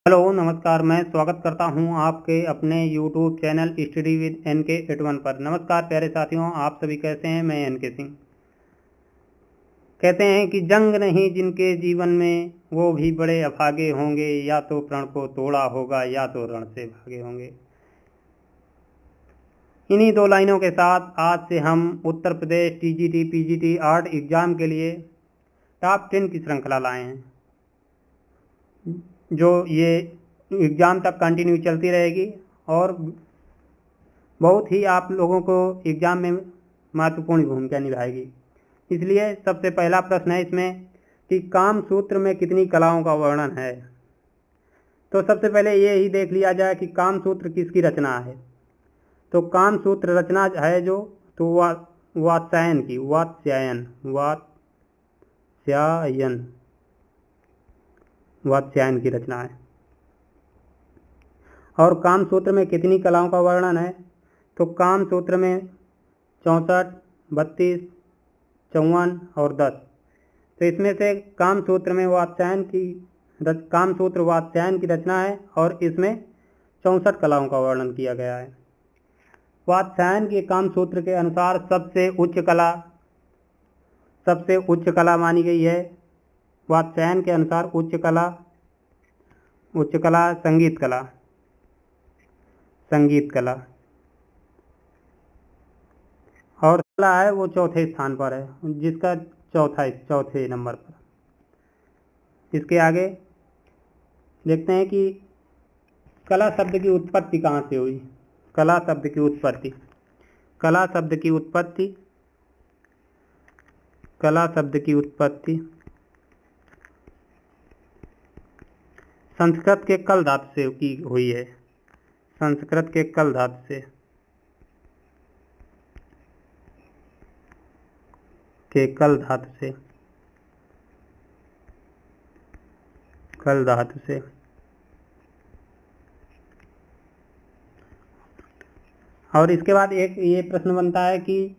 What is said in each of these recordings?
Hello नमस्कार, मैं स्वागत करता हूं आपके अपने YouTube channel study with NK81 पर। नमस्कार प्यारे साथियों, आप सभी कैसे हैं? मैं NK सिंह। कहते हैं कि जंग नहीं जिनके जीवन में, वो भी बड़े अभागे होंगे, या तो प्रण को तोड़ा होगा या तो रण से भागे होंगे। इन्हीं दो लाइनों के साथ आज से हम Uttar Pradesh TGT PGT art exam के लिए टॉप 10 की श्रृंखला लाए हैं, जो ये एग्ज़ाम तक कंटिन्यू चलती रहेगी और बहुत ही आप लोगों को एग्ज़ाम में महत्वपूर्ण भूमिका निभाएगी। इसलिए सबसे पहला प्रश्न है इसमें कि काम सूत्र में कितनी कलाओं का वर्णन है। तो सबसे पहले ये ही देख लिया जाए कि काम सूत्र किसकी रचना है। तो काम सूत्र रचना है जो तो वात्स्यायन की, वात्स्यायन की रचना है। और काम सूत्र में कितनी कलाओं का वर्णन है। तो काम सूत्र में 64, 32, 54 और 10। तो इसमें से काम सूत्र वात्स्यायन की रचना है और इसमें 64 कलाओं का वर्णन किया गया है। वात्स्यायन के काम सूत्र के अनुसार सबसे उच्च कला मानी गई है। वात्स्यायन के अनुसार उच्च कला संगीत कला और कला है वो चौथे स्थान पर है, जिसका चौथे नंबर पर। इसके आगे देखते हैं कि कला शब्द की उत्पत्ति कहाँ से हुई। कला शब्द की उत्पत्ति संस्कृत के कल धातु से की हुई है। संस्कृत के कल धातु से और इसके बाद एक ये प्रश्न बनता है कि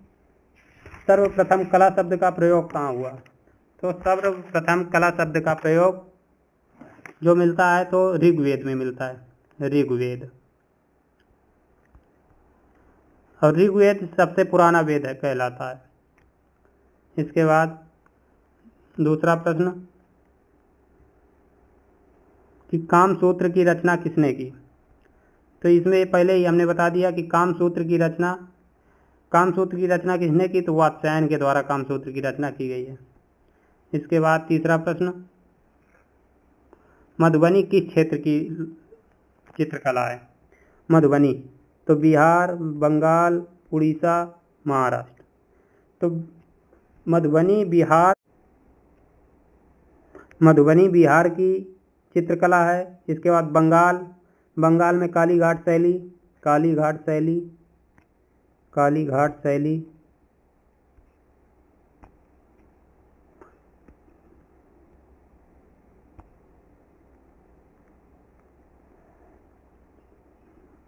सर्वप्रथम कला शब्द का प्रयोग कहाँ हुआ। तो सर्वप्रथम कला शब्द का प्रयोग जो मिलता है तो ऋग्वेद में मिलता है। ऋग्वेद और ऋग्वेद सबसे पुराना वेद कहलाता है। इसके बाद दूसरा प्रश्न कि काम सूत्र की रचना किसने की। तो इसमें पहले ही हमने बता दिया कि काम सूत्र की रचना किसने की। तो वात्स्यायन के द्वारा काम सूत्र की रचना की गई है। इसके बाद तीसरा प्रश्न, मधुबनी किस क्षेत्र की चित्रकला है। मधुबनी तो बिहार, बंगाल, उड़ीसा, महाराष्ट्र। तो मधुबनी बिहार की चित्रकला है। इसके बाद बंगाल में कालीघाट शैली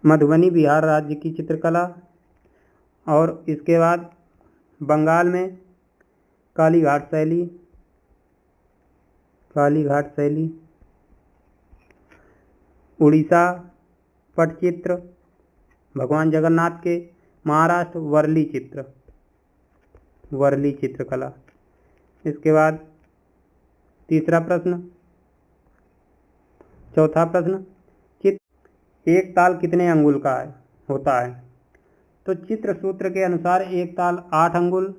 मधुबनी बिहार राज्य की चित्रकला। और इसके बाद बंगाल में कालीघाट शैली, उड़ीसा पटचित्र भगवान जगन्नाथ के, महाराष्ट्र वर्ली चित्रकला। इसके बाद चौथा प्रश्न, एक ताल कितने अंगुल का होता है। तो चित्र सूत्र के अनुसार एक ताल 8 अंगुल,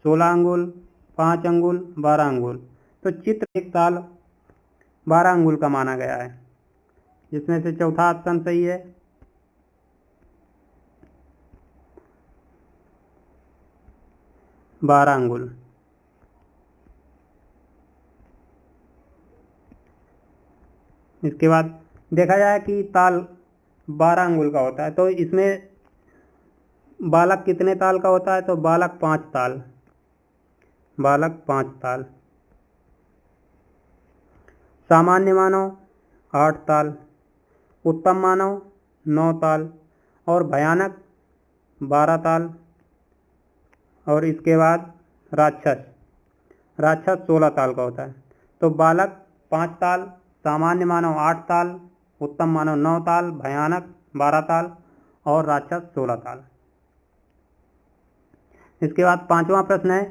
16 अंगुल, 5 अंगुल, 12 अंगुल। तो चित्र एक ताल 12 अंगुल का माना गया है, जिसमें से चौथा ऑप्शन सही है। बारह अंगुल। इसके बाद देखा जाए कि ताल 12 अंगुल का होता है, तो इसमें बालक कितने ताल का होता है। तो बालक 5 ताल। सामान्य मानव 8 ताल, उत्तम मानव 9 ताल और भयानक 12 ताल। और इसके बाद राक्षस 16 ताल का होता है। तो बालक 5 ताल, सामान्य मानव 8 ताल, उत्तम मानव 9 ताल, भयानक 12 ताल और राक्षस 16 ताल। इसके बाद 5वां प्रश्न है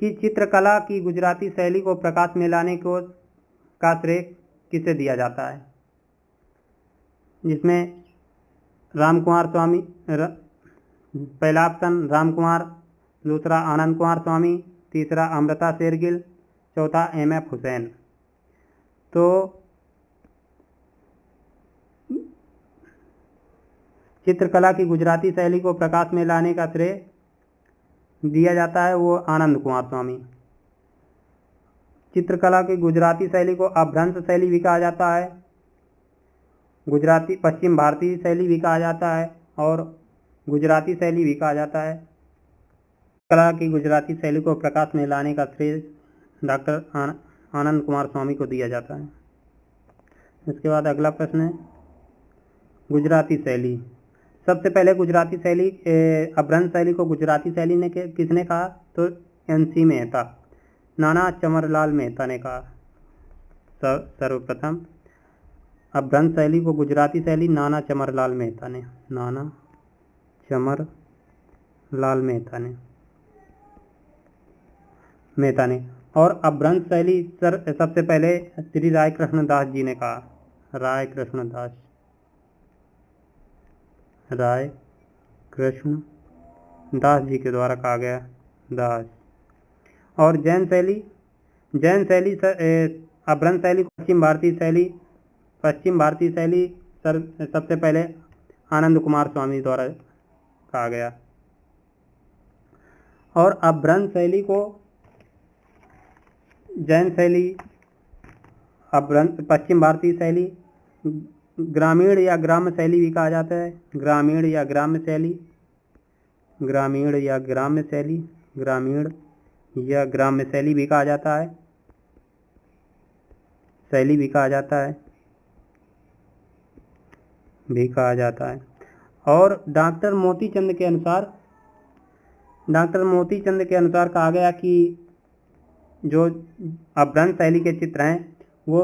कि चित्रकला की गुजराती शैली को प्रकाश में लाने को का श्रेय किसे दिया जाता है, जिसमें रामकुमार स्वामी, पहला ऑप्शन रामकुमार, दूसरा आनंद कुमार स्वामी, तीसरा अमृता शेरगिल, चौथा M.F. हुसैन। तो चित्रकला की गुजराती शैली को प्रकाश में लाने का श्रेय दिया जाता है वो आनंद कुमार स्वामी। चित्रकला की गुजराती शैली को अपभ्रंश शैली भी कहा जाता है, गुजराती पश्चिम भारतीय शैली भी कहा जाता है और गुजराती शैली भी कहा जाता है। कला की गुजराती शैली को प्रकाश में लाने का श्रेय डॉक्टर आनंद कुमार स्वामी को दिया जाता है। इसके बाद अगला प्रश्न है गुजराती शैली। सबसे पहले गुजराती शैली अपभ्रंश शैली को गुजराती शैली ने किसने कहा, तो N.C. मेहता, नाना चमरलाल मेहता ने कहा। सर्वप्रथम अपभ्रंश शैली को गुजराती शैली नाना चमरलाल मेहता ने, नाना चमरलाल मेहता ने। और अपभ्रंश शैली सबसे पहले श्री राय कृष्ण दास जी ने कहा, राय कृष्ण दास जी के द्वारा कहा गया, दास। और जैन शैली अपभ्रंश शैली पश्चिम भारतीय शैली सबसे पहले आनंद कुमार स्वामी द्वारा कहा गया। और अपभ्रंश शैली को जैन शैली, पश्चिम भारतीय शैली ग्रामीण या ग्राम्य शैली भी कहा जाता है, ग्रामीण या ग्राम्य शैली भी कहा जाता है, शैली भी कहा जाता है। और डॉक्टर मोतीचंद के अनुसार कहा गया कि जो अपभ्रंश शैली के चित्र हैं वो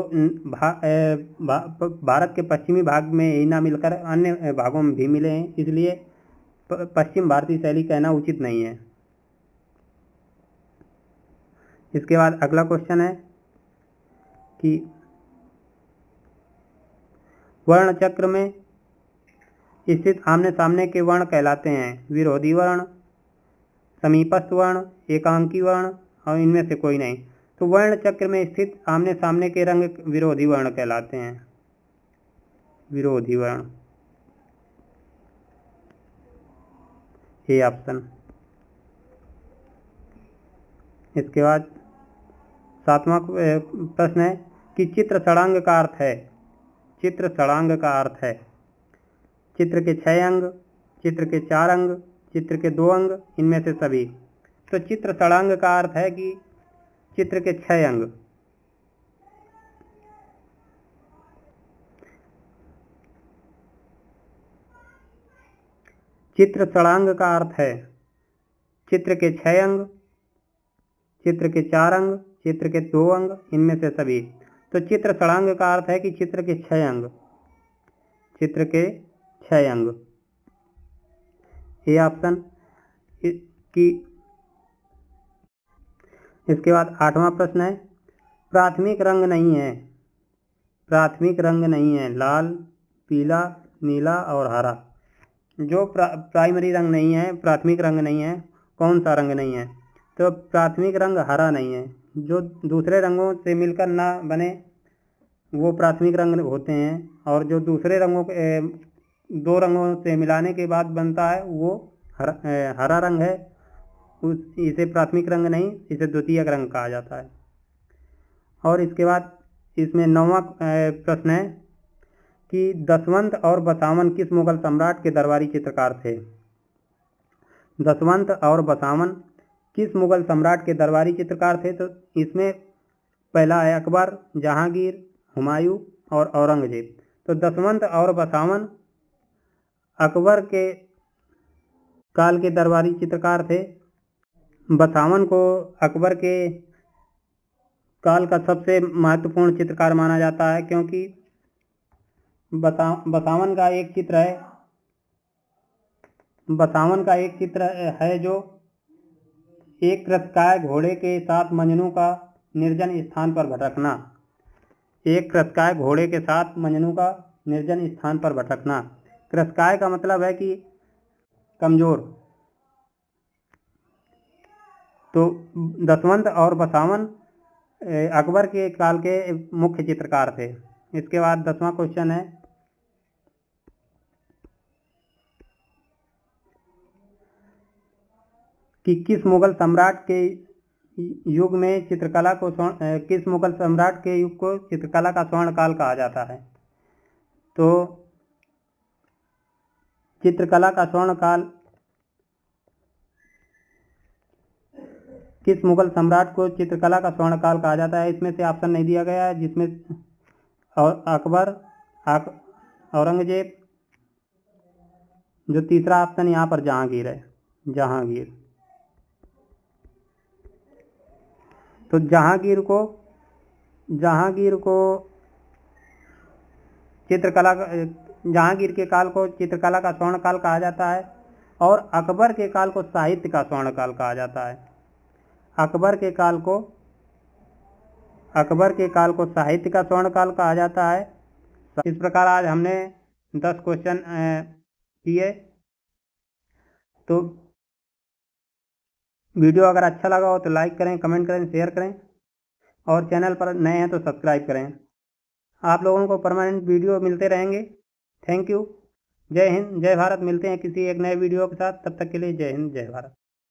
भारत के पश्चिमी भाग में ही ना मिलकर अन्य भागों में भी मिले हैं, इसलिए पश्चिम भारतीय शैली कहना उचित नहीं है। इसके बाद अगला क्वेश्चन है कि वर्ण चक्र में स्थित आमने सामने के वर्ण कहलाते हैं विरोधी वर्ण, समीपस्थ वर्ण, एकांकी वर्ण और इनमें से कोई नहीं। तो वर्ण चक्र में स्थित आमने सामने के रंग विरोधी वर्ण कहलाते हैं, विरोधी वर्ण, ये ऑप्शन। इसके बाद 7वां प्रश्न है कि चित्र षडांग का अर्थ है, चित्र के 6 अंग, चित्र के 4 अंग, चित्र के 2 अंग, इनमें से सभी। तो चित्र षडांग का अर्थ है कि चित्र के 6 अंग। चित्र षडांग का अर्थ है चित्र के 6 अंग, चित्र के 4 अंग, चित्र के 2 अंग, इनमें से सभी। तो चित्र षडांग का अर्थ है कि चित्र के 6 अंग, चित्र के 6 अंग, ये ऑप्शन की। इसके बाद 8वां प्रश्न है प्राथमिक रंग नहीं है, लाल, पीला, नीला और हरा। जो प्राइमरी रंग नहीं है, प्राथमिक रंग नहीं है, कौन सा रंग नहीं है? तो प्राथमिक रंग हरा नहीं है। जो दूसरे रंगों से मिलकर ना बने वो प्राथमिक रंग होते हैं, और जो दूसरे रंगों के 2 रंगों से मिलाने के बाद बनता है वो हरा रंग है, इसे प्राथमिक रंग नहीं, इसे द्वितीयक रंग कहा जाता है। और इसके बाद इसमें 9वां प्रश्न है कि दशवंत और बसावन किस मुगल सम्राट के दरबारी चित्रकार थे? दशवंत और बसावन किस मुगल सम्राट के दरबारी चित्रकार थे? तो इसमें पहला है अकबर, जहांगीर, हुमायूं और औरंगजेब। तो दशवंत और बसावन अकबर के काल के दरबारी चित्रकार थे। बसावन को अकबर के काल का सबसे महत्वपूर्ण चित्रकार माना जाता है, क्योंकि बसावन का एक चित्र है, बसावन का एक चित्र है जो एक कृतकाय घोड़े के साथ मजनू का निर्जन स्थान पर भटकना। एक कृतकाय घोड़े के साथ मजनू का निर्जन स्थान पर भटकना। कृतकाय का मतलब है कि कमजोर। तो दसवंत और बसावन अकबर के काल के मुख्य चित्रकार थे। इसके बाद 10वां क्वेश्चन है कि किस मुगल सम्राट के युग में चित्रकला को किस मुगल सम्राट के युग को चित्रकला का स्वर्ण काल कहा जाता है। तो चित्रकला का स्वर्ण काल किस मुगल सम्राट को चित्रकला का स्वर्ण काल कहा जाता है, इसमें से ऑप्शन नहीं दिया गया है, जिसमें अकबर, औरंगजेब, जो तीसरा ऑप्शन यहाँ पर जहांगीर है, जहांगीर। तो जहांगीर को चित्रकला, जहांगीर के काल को चित्रकला का स्वर्ण काल कहा जाता है, और अकबर के काल को साहित्य का स्वर्ण काल कहा जाता है। अकबर के काल को साहित्य का स्वर्ण काल कहा जाता है। इस प्रकार आज हमने 10 क्वेश्चन किए। तो वीडियो अगर अच्छा लगा हो तो लाइक करें, कमेंट करें, शेयर करें, और चैनल पर नए हैं तो सब्सक्राइब करें। आप लोगों को परमानेंट वीडियो मिलते रहेंगे। Thank you. जय हिंद, जय भारत। मिलते हैं किसी एक नए वीडियो के साथ। तब तक के लिए जय हिंद, जय भारत।